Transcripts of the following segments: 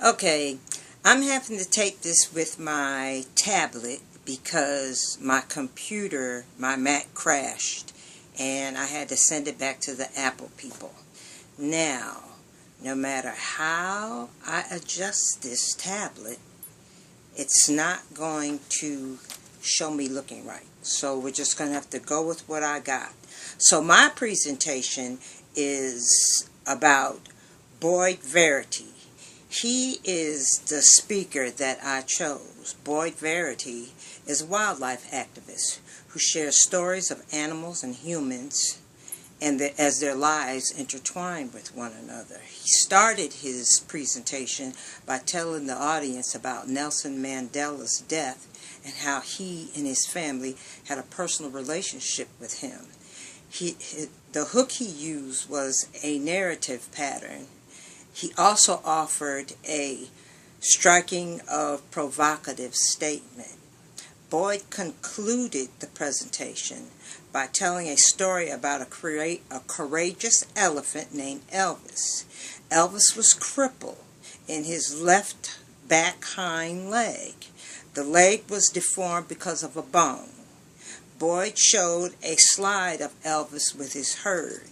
Okay, I'm having to take this with my tablet because my computer, my Mac crashed, and I had to send it back to the Apple people. Now, no matter how I adjust this tablet, it's not going to show me looking right. So we're just going to have to go with what I got. So my presentation is about Boyd Verity. He is the speaker that I chose. Boyd Verity is a wildlife activist who shares stories of animals and humans and as their lives intertwine with one another. He started his presentation by telling the audience about Nelson Mandela's death and how he and his family had a personal relationship with him. The hook he used was a narrative pattern. He also offered a striking of provocative statement. Boyd concluded the presentation by telling a story about a courageous elephant named Elvis. Elvis was crippled in his left back hind leg. The leg was deformed because of a bone. Boyd showed a slide of Elvis with his herd.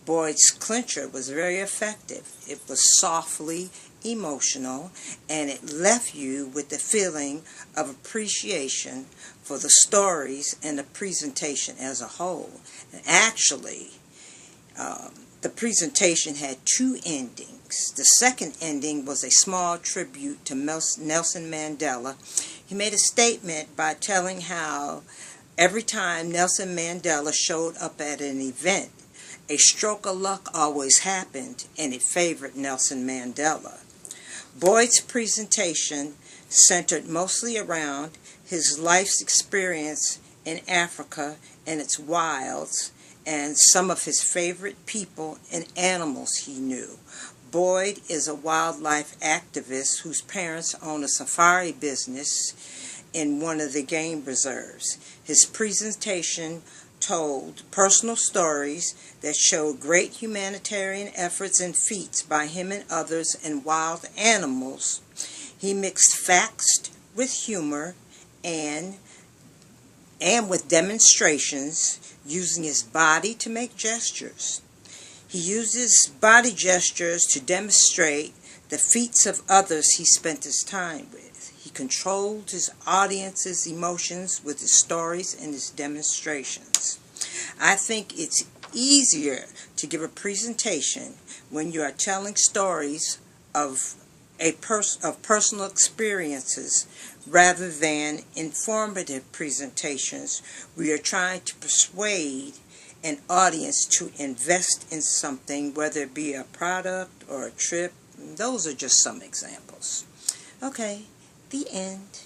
Boyd's clincher was very effective. It was softly emotional, and it left you with the feeling of appreciation for the stories and the presentation as a whole. And actually, the presentation had two endings. The second ending was a small tribute to Nelson Mandela. He made a statement by telling how every time Nelson Mandela showed up at an event, a stroke of luck always happened, and it favored Nelson Mandela. Boyd's presentation centered mostly around his life's experience in Africa and its wilds, and some of his favorite people and animals he knew. Boyd is a wildlife activist whose parents own a safari business in one of the game reserves. His presentation told personal stories that showed great humanitarian efforts and feats by him and others in wild animals. He mixed facts with humor and with demonstrations, using his body to make gestures. He uses body gestures to demonstrate the feats of others he spent his time with. He controlled his audience's emotions with his stories and his demonstrations. I think it's easier to give a presentation when you are telling stories of personal experiences rather than informative presentations where you're trying to persuade an audience to invest in something, whether it be a product or a trip. Those are just some examples. Okay, the end.